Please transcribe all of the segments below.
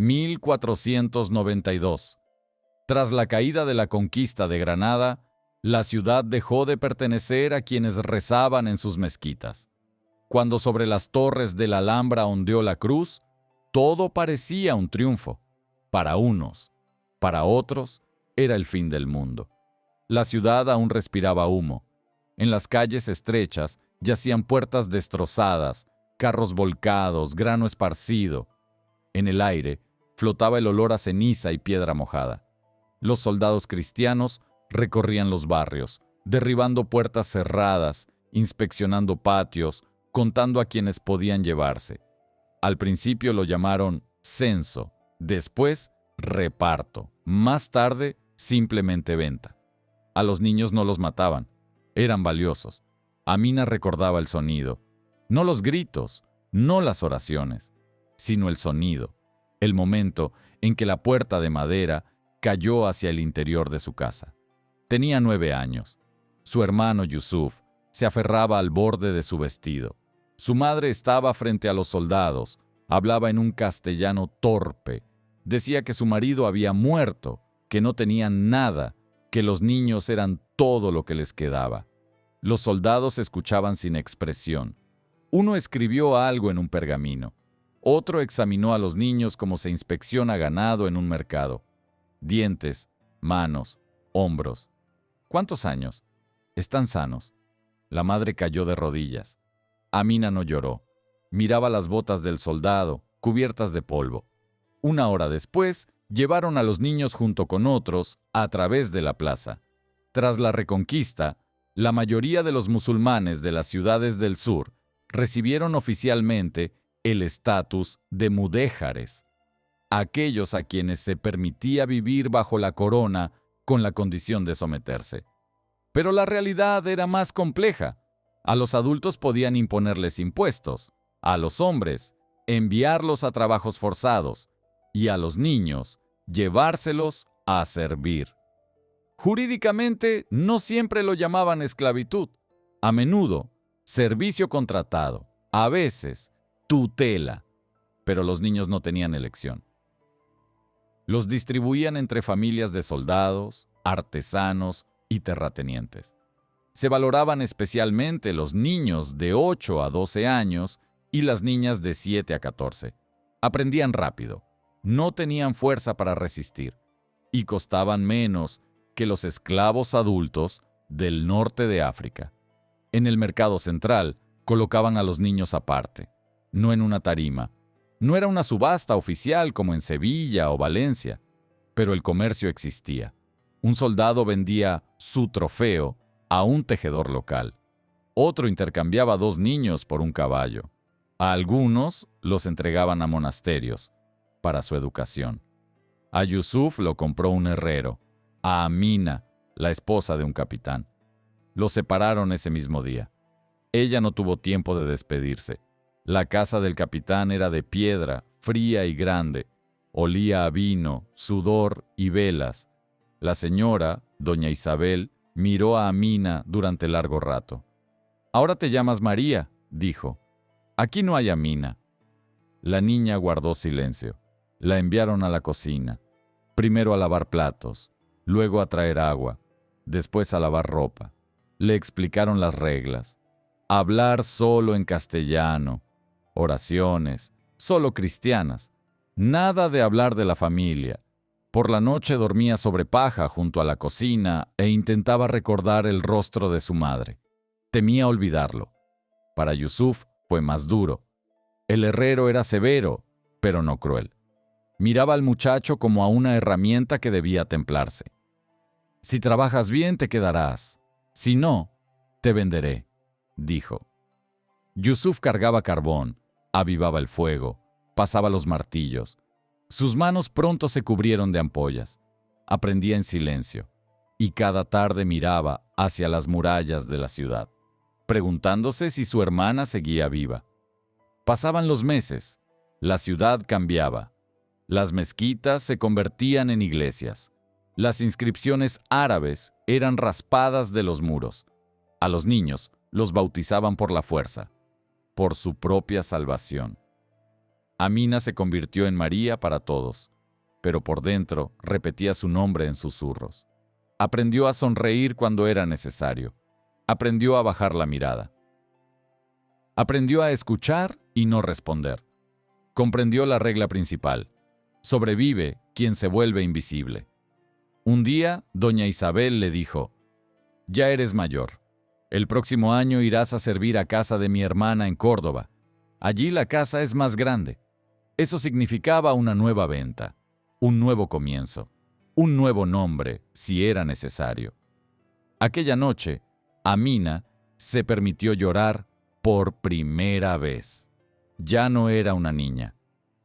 1492. Tras la caída de la conquista de Granada, la ciudad dejó de pertenecer a quienes rezaban en sus mezquitas. Cuando sobre las torres de la Alhambra ondeó la cruz, todo parecía un triunfo. Para unos, para otros, era el fin del mundo. La ciudad aún respiraba humo. En las calles estrechas yacían puertas destrozadas, carros volcados, grano esparcido. En el aire flotaba el olor a ceniza y piedra mojada. Los soldados cristianos recorrían los barrios, derribando puertas cerradas, inspeccionando patios, contando a quienes podían llevarse. Al principio lo llamaron censo, después reparto, más tarde simplemente venta. A los niños no los mataban, eran valiosos. Amina recordaba el sonido, no los gritos, no las oraciones, sino el sonido, el momento en que la puerta de madera cayó hacia el interior de su casa. Tenía 9 años. Su hermano Yusuf se aferraba al borde de su vestido. Su madre estaba frente a los soldados, hablaba en un castellano torpe. Decía que su marido había muerto, que no tenían nada, que los niños eran todo lo que les quedaba. Los soldados escuchaban sin expresión. Uno escribió algo en un pergamino. Otro examinó a los niños como se inspecciona ganado en un mercado. Dientes, manos, hombros. ¿Cuántos años? Están sanos. La madre cayó de rodillas. Amina no lloró. Miraba las botas del soldado, cubiertas de polvo. Una hora después, llevaron a los niños junto con otros a través de la plaza. Tras la reconquista, la mayoría de los musulmanes de las ciudades del sur recibieron oficialmente el estatus de mudéjares, aquellos a quienes se permitía vivir bajo la corona con la condición de someterse. Pero la realidad era más compleja. A los adultos podían imponerles impuestos, a los hombres enviarlos a trabajos forzados y a los niños llevárselos a servir. Jurídicamente no siempre lo llamaban esclavitud, a menudo servicio contratado, a veces tutela, pero los niños no tenían elección. Los distribuían entre familias de soldados, artesanos y terratenientes. Se valoraban especialmente los niños de 8 a 12 años y las niñas de 7 a 14. Aprendían rápido, no tenían fuerza para resistir y costaban menos que los esclavos adultos del norte de África. En el mercado central colocaban a los niños aparte, no en una tarima. No era una subasta oficial como en Sevilla o Valencia, pero el comercio existía. Un soldado vendía su trofeo a un tejedor local. Otro intercambiaba 2 niños por un caballo. A algunos los entregaban a monasterios para su educación. A Yusuf lo compró un herrero, a Amina, la esposa de un capitán. Los separaron ese mismo día. Ella no tuvo tiempo de despedirse. La casa del capitán era de piedra, fría y grande. Olía a vino, sudor y velas. La señora, doña Isabel, miró a Amina durante largo rato. «Ahora te llamas María», dijo. «Aquí no hay Amina». La niña guardó silencio. La enviaron a la cocina. Primero a lavar platos, luego a traer agua, después a lavar ropa. Le explicaron las reglas. Hablar solo en castellano. Oraciones, solo cristianas. Nada de hablar de la familia. Por la noche dormía sobre paja junto a la cocina e intentaba recordar el rostro de su madre. Temía olvidarlo. Para Yusuf fue más duro. El herrero era severo, pero no cruel. Miraba al muchacho como a una herramienta que debía templarse. «Si trabajas bien, te quedarás. Si no, te venderé», dijo. Yusuf cargaba carbón, avivaba el fuego, pasaba los martillos. Sus manos pronto se cubrieron de ampollas. Aprendía en silencio, y cada tarde miraba hacia las murallas de la ciudad, preguntándose si su hermana seguía viva. Pasaban los meses, la ciudad cambiaba. Las mezquitas se convertían en iglesias. Las inscripciones árabes eran raspadas de los muros. A los niños los bautizaban por la fuerza, por su propia salvación. Amina se convirtió en María para todos, pero por dentro repetía su nombre en susurros. Aprendió a sonreír cuando era necesario. Aprendió a bajar la mirada. Aprendió a escuchar y no responder. Comprendió la regla principal: sobrevive quien se vuelve invisible. Un día, doña Isabel le dijo: «Ya eres mayor. El próximo año irás a servir a casa de mi hermana en Córdoba. Allí la casa es más grande». Eso significaba una nueva venta, un nuevo comienzo, un nuevo nombre, si era necesario. Aquella noche, Amina se permitió llorar por primera vez. Ya no era una niña.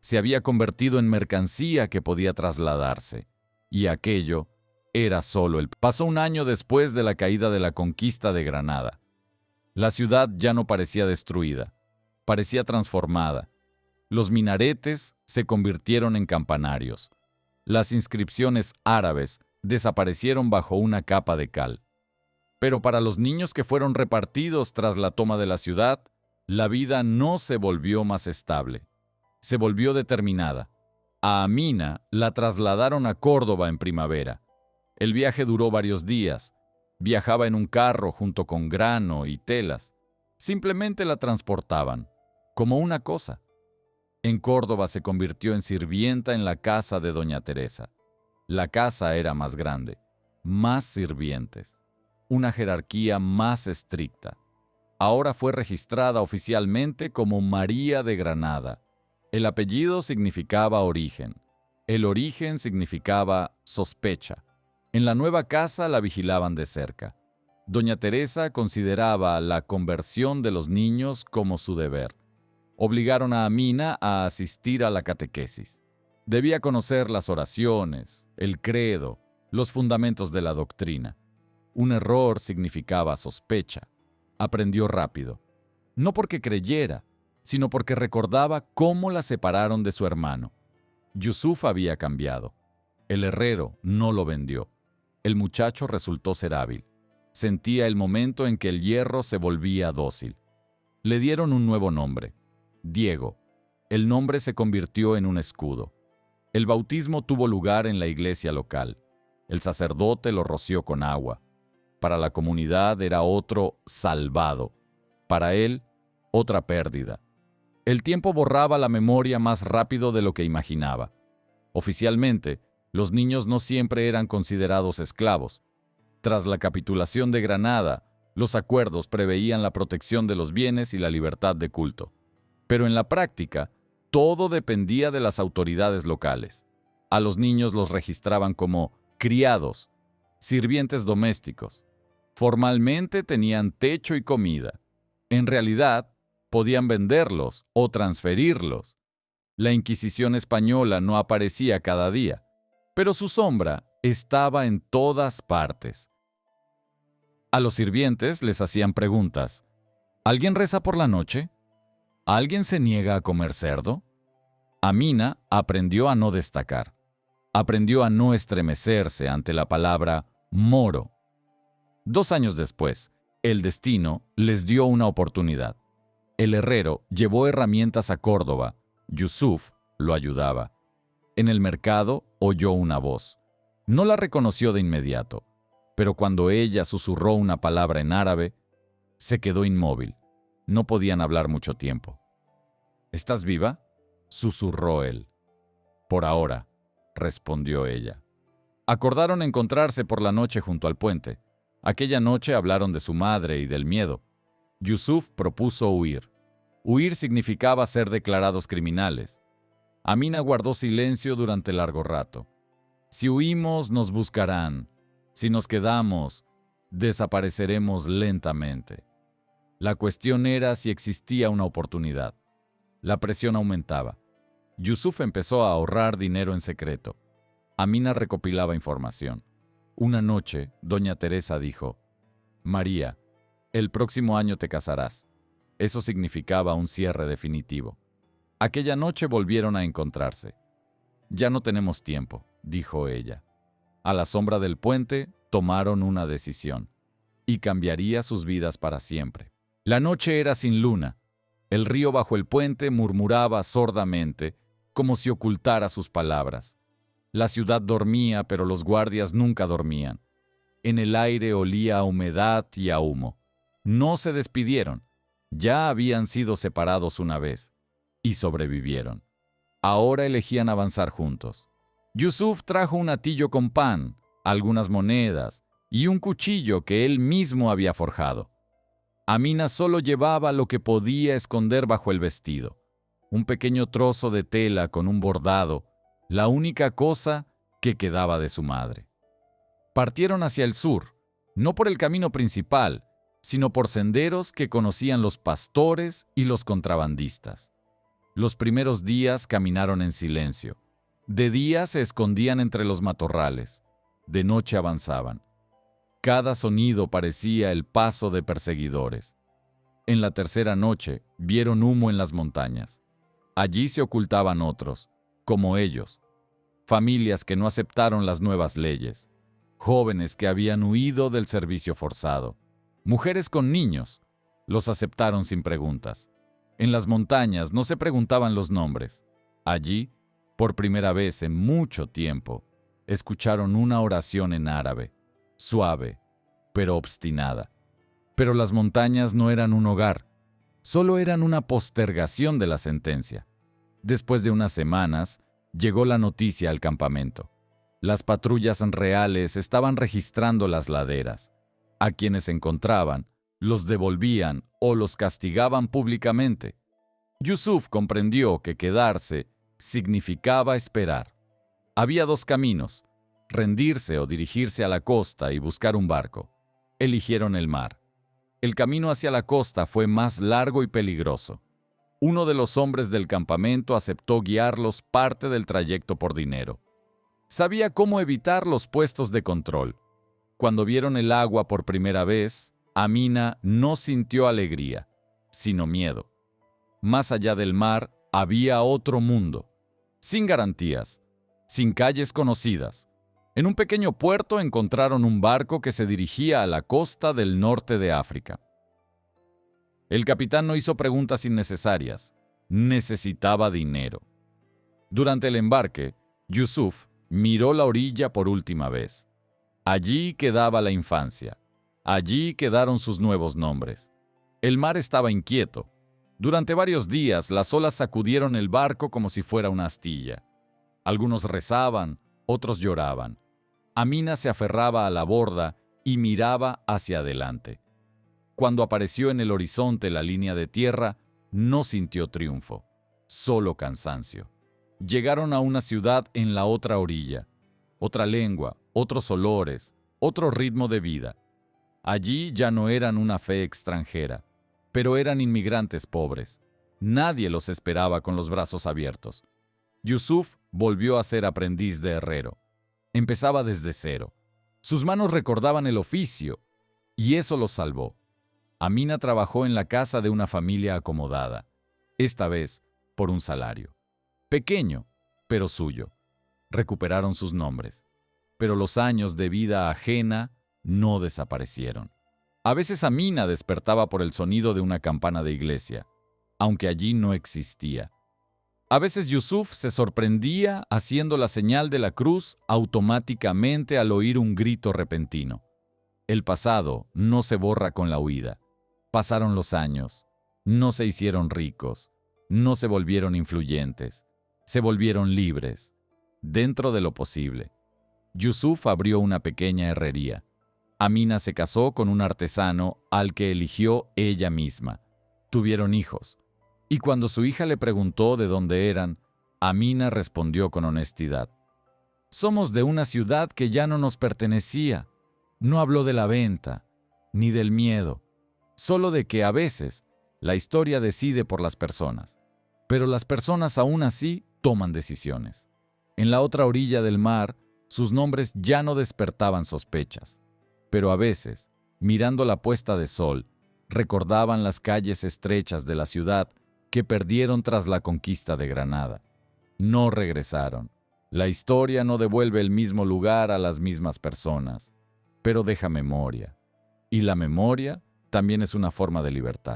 Se había convertido en mercancía que podía trasladarse. Y aquello era solo el... Pasó un año después de la caída de la conquista de Granada. La ciudad ya no parecía destruida, parecía transformada. Los minaretes se convirtieron en campanarios. Las inscripciones árabes desaparecieron bajo una capa de cal. Pero para los niños que fueron repartidos tras la toma de la ciudad, la vida no se volvió más estable. Se volvió determinada. A Amina la trasladaron a Córdoba en primavera. El viaje duró varios días. Viajaba en un carro junto con grano y telas. Simplemente la transportaban, como una cosa. En Córdoba se convirtió en sirvienta en la casa de doña Teresa. La casa era más grande, más sirvientes, una jerarquía más estricta. Ahora fue registrada oficialmente como María de Granada. El apellido significaba origen. El origen significaba sospecha. En la nueva casa la vigilaban de cerca. Doña Teresa consideraba la conversión de los niños como su deber. Obligaron a Amina a asistir a la catequesis. Debía conocer las oraciones, el credo, los fundamentos de la doctrina. Un error significaba sospecha. Aprendió rápido. No porque creyera, sino porque recordaba cómo la separaron de su hermano. Yusuf había cambiado. El herrero no lo vendió. El muchacho resultó ser hábil. Sentía el momento en que el hierro se volvía dócil. Le dieron un nuevo nombre: Diego. El nombre se convirtió en un escudo. El bautismo tuvo lugar en la iglesia local. El sacerdote lo roció con agua. Para la comunidad era otro salvado. Para él, otra pérdida. El tiempo borraba la memoria más rápido de lo que imaginaba. Oficialmente, los niños no siempre eran considerados esclavos. Tras la capitulación de Granada, los acuerdos preveían la protección de los bienes y la libertad de culto. Pero en la práctica, todo dependía de las autoridades locales. A los niños los registraban como criados, sirvientes domésticos. Formalmente tenían techo y comida. En realidad, podían venderlos o transferirlos. La Inquisición española no aparecía cada día, pero su sombra estaba en todas partes. A los sirvientes les hacían preguntas. ¿Alguien reza por la noche? ¿Alguien se niega a comer cerdo? Amina aprendió a no destacar. Aprendió a no estremecerse ante la palabra moro. 2 años después, el destino les dio una oportunidad. El herrero llevó herramientas a Córdoba. Yusuf lo ayudaba. En el mercado oyó una voz. No la reconoció de inmediato, pero cuando ella susurró una palabra en árabe, se quedó inmóvil. No podían hablar mucho tiempo. ¿Estás viva?, susurró él. Por ahora, respondió ella. Acordaron encontrarse por la noche junto al puente. Aquella noche hablaron de su madre y del miedo. Yusuf propuso huir. Huir significaba ser declarados criminales. Amina guardó silencio durante largo rato. Si huimos, nos buscarán. Si nos quedamos, desapareceremos lentamente. La cuestión era si existía una oportunidad. La presión aumentaba. Yusuf empezó a ahorrar dinero en secreto. Amina recopilaba información. Una noche, doña Teresa dijo: «María, el próximo año te casarás». Eso significaba un cierre definitivo. Aquella noche volvieron a encontrarse. «Ya no tenemos tiempo», dijo ella. A la sombra del puente tomaron una decisión, y cambiaría sus vidas para siempre. La noche era sin luna. El río bajo el puente murmuraba sordamente, como si ocultara sus palabras. La ciudad dormía, pero los guardias nunca dormían. En el aire olía a humedad y a humo. No se despidieron. Ya habían sido separados una vez. Y sobrevivieron. Ahora elegían avanzar juntos. Yusuf trajo un atillo con pan, algunas monedas y un cuchillo que él mismo había forjado. Amina solo llevaba lo que podía esconder bajo el vestido. Un pequeño trozo de tela con un bordado, la única cosa que quedaba de su madre. Partieron hacia el sur, no por el camino principal, sino por senderos que conocían los pastores y los contrabandistas. Los primeros días caminaron en silencio. De día se escondían entre los matorrales. De noche avanzaban. Cada sonido parecía el paso de perseguidores. En la tercera noche vieron humo en las montañas. Allí se ocultaban otros, como ellos. Familias que no aceptaron las nuevas leyes. Jóvenes que habían huido del servicio forzado. Mujeres con niños. Los aceptaron sin preguntas. En las montañas no se preguntaban los nombres. Allí, por primera vez en mucho tiempo, escucharon una oración en árabe, suave, pero obstinada. Pero las montañas no eran un hogar, solo eran una postergación de la sentencia. Después de unas semanas, llegó la noticia al campamento. Las patrullas reales estaban registrando las laderas. A quienes encontraban, los devolvían o los castigaban públicamente. Yusuf comprendió que quedarse significaba esperar. Había dos caminos, rendirse o dirigirse a la costa y buscar un barco. Eligieron el mar. El camino hacia la costa fue más largo y peligroso. Uno de los hombres del campamento aceptó guiarlos parte del trayecto por dinero. Sabía cómo evitar los puestos de control. Cuando vieron el agua por primera vez, Amina no sintió alegría, sino miedo. Más allá del mar había otro mundo, sin garantías, sin calles conocidas. En un pequeño puerto encontraron un barco que se dirigía a la costa del norte de África. El capitán no hizo preguntas innecesarias. Necesitaba dinero. Durante el embarque, Yusuf miró la orilla por última vez. Allí quedaba la infancia. Allí quedaron sus nuevos nombres. El mar estaba inquieto. Durante varios días las olas sacudieron el barco como si fuera una astilla. Algunos rezaban, otros lloraban. Amina se aferraba a la borda y miraba hacia adelante. Cuando apareció en el horizonte la línea de tierra, no sintió triunfo, solo cansancio. Llegaron a una ciudad en la otra orilla, otra lengua, otros olores, otro ritmo de vida. Allí ya no eran una fe extranjera, pero eran inmigrantes pobres. Nadie los esperaba con los brazos abiertos. Yusuf volvió a ser aprendiz de herrero. Empezaba desde cero. Sus manos recordaban el oficio, y eso los salvó. Amina trabajó en la casa de una familia acomodada, esta vez por un salario. Pequeño, pero suyo. Recuperaron sus nombres. Pero los años de vida ajena no desaparecieron. A veces Amina despertaba por el sonido de una campana de iglesia, aunque allí no existía. A veces Yusuf se sorprendía haciendo la señal de la cruz automáticamente al oír un grito repentino. El pasado no se borra con la huida. Pasaron los años, no se hicieron ricos, no se volvieron influyentes, se volvieron libres, dentro de lo posible. Yusuf abrió una pequeña herrería. Amina se casó con un artesano al que eligió ella misma. Tuvieron hijos. Y cuando su hija le preguntó de dónde eran, Amina respondió con honestidad: «Somos de una ciudad que ya no nos pertenecía». No habló de la venta, ni del miedo, solo de que a veces la historia decide por las personas, pero las personas aún así toman decisiones. En la otra orilla del mar, sus nombres ya no despertaban sospechas, pero a veces, mirando la puesta de sol, recordaban las calles estrechas de la ciudad que perdieron tras la conquista de Granada. No regresaron. La historia no devuelve el mismo lugar a las mismas personas, pero deja memoria. Y la memoria también es una forma de libertad.